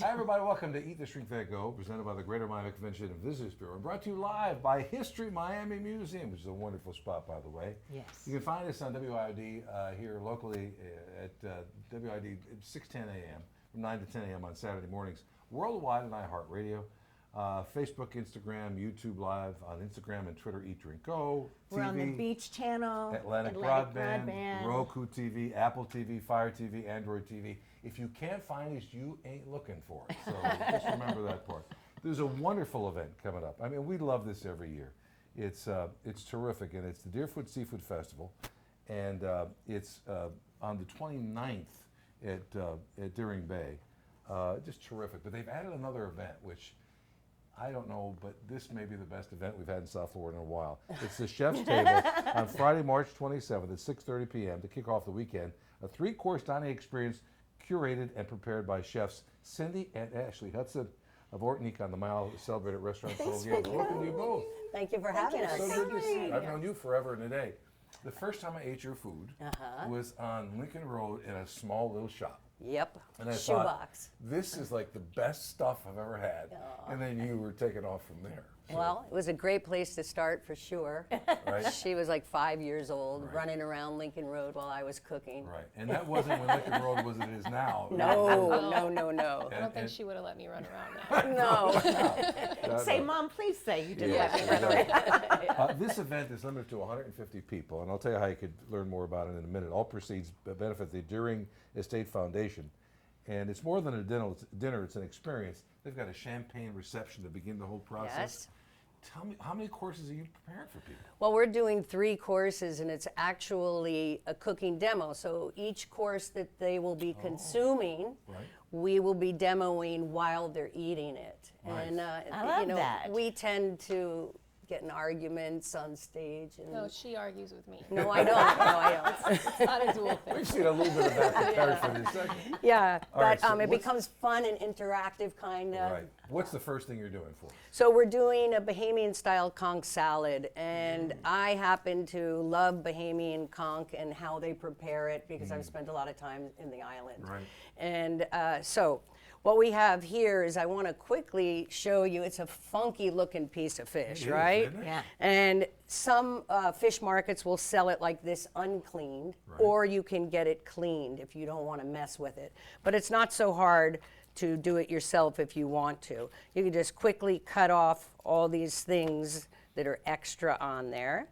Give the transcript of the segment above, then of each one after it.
Hi, everybody. Welcome to Eat This, Drink That, Go, presented by the Greater Miami Convention and Visitors Bureau, and brought to you live by History Miami Museum, which is a wonderful spot, by the way. Yes. You can find us on WIOD here locally at WIOD 6:10 a.m. from 9 to 10 a.m. on Saturday mornings, worldwide on iHeartRadio. Facebook, Instagram, YouTube Live on Instagram and Twitter, Eat, Drink, Go. We're TV, on the Beach Channel, Atlantic Broadband, Roku TV, Apple TV, Fire TV, Android TV. If you can't find us, you ain't looking for it. So just remember that part. There's a wonderful event coming up. I mean, we love this every year. It's terrific, and it's the Deerfoot Seafood Festival, and it's on the 29th at Deering Bay. Just terrific. But they've added another event, which I don't know, but this may be the best event we've had in South Florida in a while. It's the Chef's Table on Friday, March 27th at 6:30 p.m. to kick off the weekend. A 3-course dining experience curated and prepared by chefs Cindy and Ashley Hudson of Ortanique on the Mile Celebrated Restaurant. Thanks So for again, welcome to you both. Thank you for having us. So good to see you. I've known you forever and a day. The first time I ate your food was on Lincoln Road in a small little shop. Yep. And I Shoebox. thought, this is like the best stuff I've ever had. And then you were taken off from there. So, Well, it was a great place to start for sure. right? She was like 5 years old, Right. running around Lincoln Road while I was cooking. Right. And that wasn't when Lincoln Road was it is now. No. I don't think she would have let me run around now. No. Say, Mom, please say you didn't Yeah. let me run away. This event is limited to 150 people, and I'll tell you how you could learn more about it in a minute. All proceeds benefit the Deering Estate Foundation. And it's more than a dinner, it's an experience. They've got a champagne reception to begin the whole process. Yes. Tell me, how many courses are you preparing for people? Well, we're doing 3 courses, and it's actually a cooking demo. So each course that they will be consuming, Right. we will be demoing while they're eating it. Nice. And I love that. we tend to get in arguments on stage. And No, she argues with me. No, I don't. No, I don't. It's not a dual thing. We've seen a little bit of that prepared for this segment. Yeah, All right, but so it what's- becomes fun and interactive, kind of. Right. What's the first thing you're doing for us? So we're doing a Bahamian-style conch salad, and I happen to love Bahamian conch and how they prepare it because I've spent a lot of time in the island. Right. And so what we have here is I want to quickly show you, it's a funky looking piece of fish, It is, right? isn't it? Yeah. And some fish markets will sell it like this uncleaned, Right. or you can get it cleaned if you don't want to mess with it. But it's not so hard to do it yourself if you want to. You can just quickly cut off all these things that are extra on there.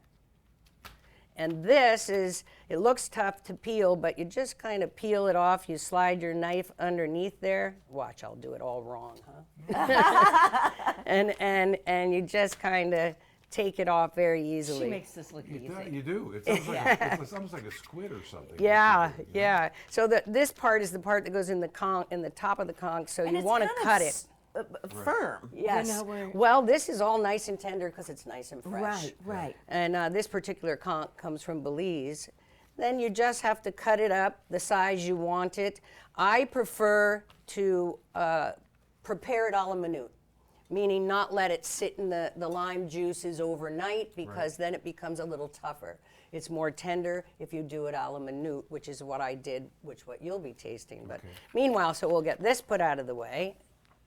And this is, it looks tough to peel, but you just kind of peel it off. You slide your knife underneath there. Watch, I'll do it all wrong, huh? and you just kind of take it off very easily. She makes this look easy. You do. It's almost, like, it's almost like a squid or something. Yeah, You know? yeah. So this part is the part that goes in the top of the conch. So And you it's want to kind of cut it. firm. Yes. You know, where, Well, this is all nice and tender because it's nice and fresh. right, right. And this particular conch comes from Belize. Then you just have to cut it up the size you want it. I prefer to prepare it a la minute, meaning not let it sit in the lime juices overnight because then it becomes a little tougher. It's more tender if you do it a la minute, which is what I did, what you'll be tasting. But meanwhile, so we'll get this put out of the way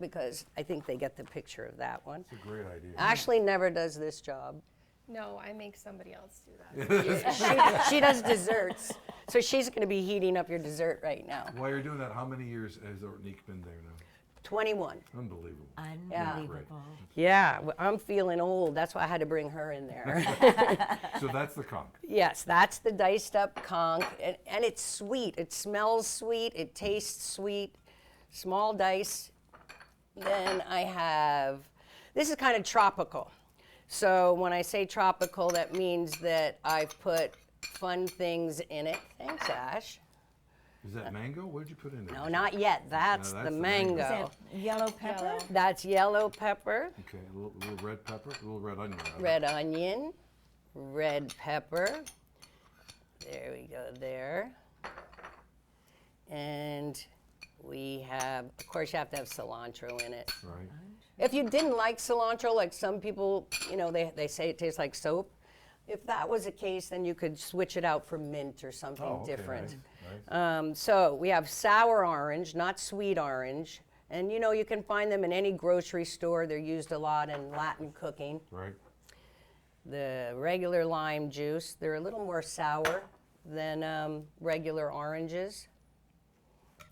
because I think they get the picture of that one. It's a great idea. Ashley never does this job. No, I make somebody else do that. She does desserts. So she's going to be heating up your dessert right now. While you're doing that, how many years has Ortanique been there now? 21. Unbelievable. Unbelievable. Yeah, I'm feeling old. That's why I had to bring her in there. So that's the conch. Yes, that's the diced up conch. And it's sweet. It smells sweet. It tastes sweet. Small dice. Then I have, this is kind of tropical. So when I say tropical, that means that I've put fun things in it. Thanks, Ash. Is that mango? What did you put in there? No, not yet. That's, that's the the mango. mango. Is that yellow pepper? Yellow. That's yellow pepper, Okay, a little red pepper, a little red onion. rather. red onion, red pepper. There we go there. And we have, of course, you have to have cilantro in it. Right. If you didn't like cilantro, like some people, you know, they say it tastes like soap. If that was the case, then you could switch it out for mint or something Oh, okay, different. nice, nice. So we have sour orange, not sweet orange. And you know, you can find them in any grocery store. They're used a lot in Latin cooking. Right. The regular lime juice, they're a little more sour than regular oranges.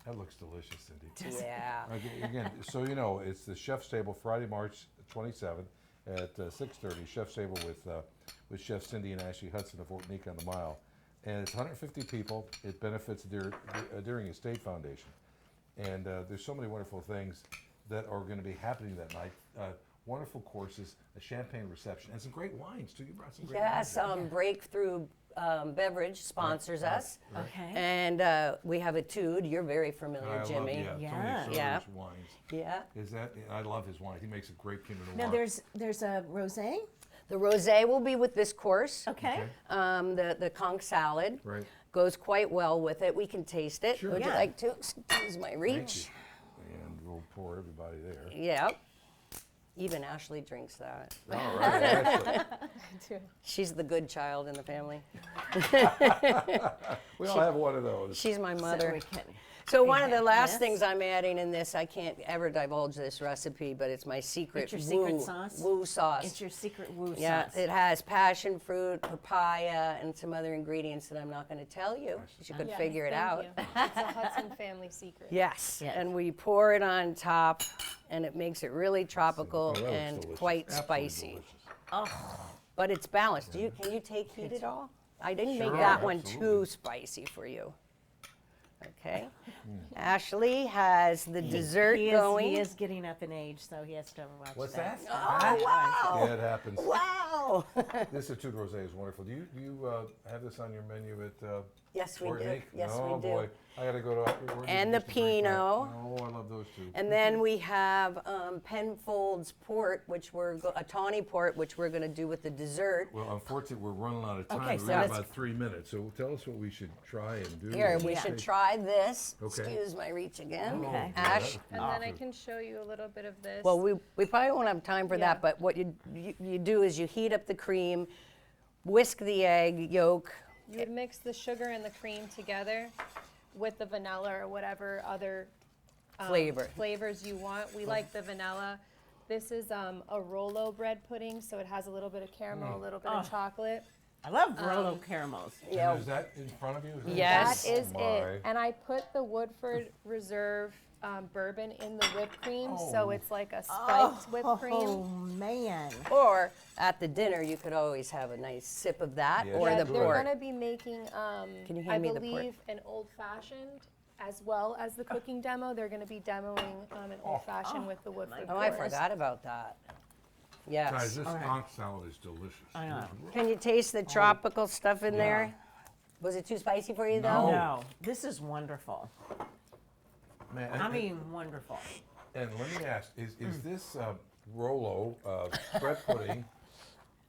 That looks delicious, Cindy. Yeah. Again, so you know, it's the Chef's Table, Friday, March 27th at 6:30. Chef's Table with Chef Cindy and Ashley Hudson of Ortanique on the Mile. And it's 150 people. It benefits the Deering Estate Foundation. And there's so many wonderful things that are going to be happening that night. Wonderful courses, a champagne reception, and some great wines too. You brought some great Yes, wines. Breakthrough Beverage sponsors us. Okay. And we have a Tude. You're very familiar, And I Jimmy. love, Yeah. Tony Yeah. Sawyer's wines. Yeah. Is that? I love his wines. He makes a great Pinot Noir. Now there's a rosé. The rosé will be with this course. Okay. The conch salad Right. goes quite well with it. We can taste it. Sure. Would you Yeah. like to? Excuse my Thank reach. you. And we'll pour everybody there. Yeah. Even Ashley drinks that. All right. Ashley. She's the good child in the family. We all have one of those. She's my So mother. we can. So one of the last Yes. things I'm adding in this, I can't ever divulge this recipe, but it's my secret It's your secret woo, sauce? woo sauce. It's your secret woo Yeah, sauce. it has passion fruit, papaya, and some other ingredients that I'm not going to tell you. You could Yeah, figure it thank out. you. It's a Hudson family secret. Yes. Yes. And we pour it on top, and it makes it really tropical Oh, that looks and delicious. quite Absolutely spicy. delicious. But it's balanced. Can you take heat at all? I didn't Sure, make that one absolutely. too spicy for you. Okay. Ashley has the dessert going. He is getting up in age, so he has to watch What's that. that? Oh, wow. Yeah, it happens. Wow. This Etude Rosé is wonderful. Do you have this on your menu at Yes, we do. Ortanique? Yes, oh, we do. boy. I got to go to Ortanique And the just to drink that. Pinot. Oh, I love those two. And then we have Penfold's port, which a tawny port, which we're going to do with the dessert. Well, unfortunately, we're running out of time. Okay, We've so got let's- about 3 minutes. So tell us what we should try and do. Here, and we Yeah. should taste. try this. Okay. Excuse my reach again. Oh, Okay. yeah, Ash. that- And then I can show you a little bit of this. Well, we probably won't have time for Yeah. that, but what you do is you heat up the cream, whisk the egg yolk. You would mix the sugar and the cream together with the vanilla or whatever other flavors you want. We like the vanilla. This is a Rolo bread pudding, so it has a little bit of caramel, a little bit of chocolate. I love Rolo caramels. Yeah. And is that in front of you? Is that- Yes. That is Oh, it. my. And I put the Woodford Reserve bourbon in the whipped cream, so it's like a spiked whipped Oh cream. man. Or at the dinner, you could always have a nice sip of that, Yeah, or sure. the They're port. going to be making, Can you I hand me the port? believe, an old fashioned as well as the cooking demo. They're going to be demoing an old fashioned with the Woodford. Oh, I port. forgot about that. Guys, Yes. this conch salad is delicious. I know. Can you taste the tropical stuff in there? Was it too spicy for you, though? No. No, this is wonderful. Man, I mean, wonderful. and let me ask, is this Rolo bread pudding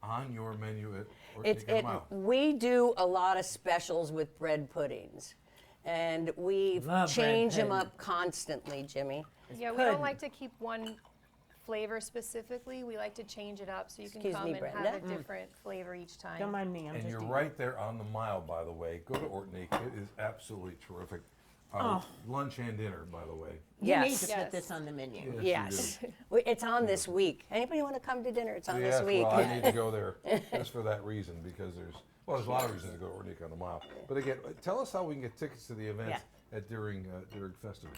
on your menu at Ortanique Mile? We do a lot of specials with bread puddings, and we Love bread change them pudding. up constantly, Jimmy. Yeah, we pudding. don't like to keep one flavor specifically. We like to change it up so you can Excuse come me, and Brenda. have a different flavor each time. Don't mind me. I'm And just you're eating. right there on the mile, by the way. Go to Ortanique. It is absolutely terrific. Lunch and dinner, by the way. You need Yes. to Yes. put this on the menu. Yes. It's on this week. Anybody want to come to dinner? It's on Yes, this week. well, I need to go there just for that reason because there's a lot of reasons to go to Ortanique on the Mile. But again, tell us how we can get tickets to the event at Deering Festival.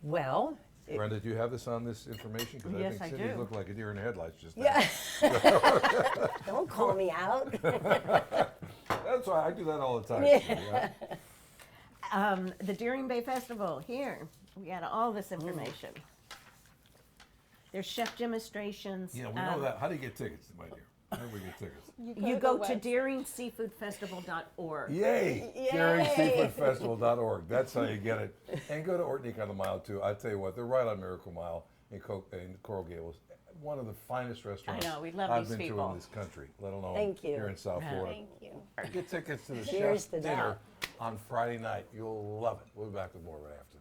Well, Brenda, do you have this on this information? Because Yes, I I think Cindy do. looked like a deer in the headlights just now. yeah. Don't call me out. That's why I do that all the time. Cindy, yeah. The Deering Bay Festival, here, we got all this information. There's chef demonstrations. Yeah, we know that. How do you get tickets, my dear? How do we get tickets? You go the to website. DeeringSeafoodFestival.org. Yay! DeeringSeafoodFestival.org. That's how you get it. And go to Ortanique on the Mile, too. I tell you what, they're right on Miracle Mile in Coral Gables. One of the finest restaurants I know, we love I've these been to people. in this country, let alone Thank you. here in South Florida. Thank you. Get tickets to the Cheers chef's to dinner on Friday night. You'll love it. We'll be back with more right after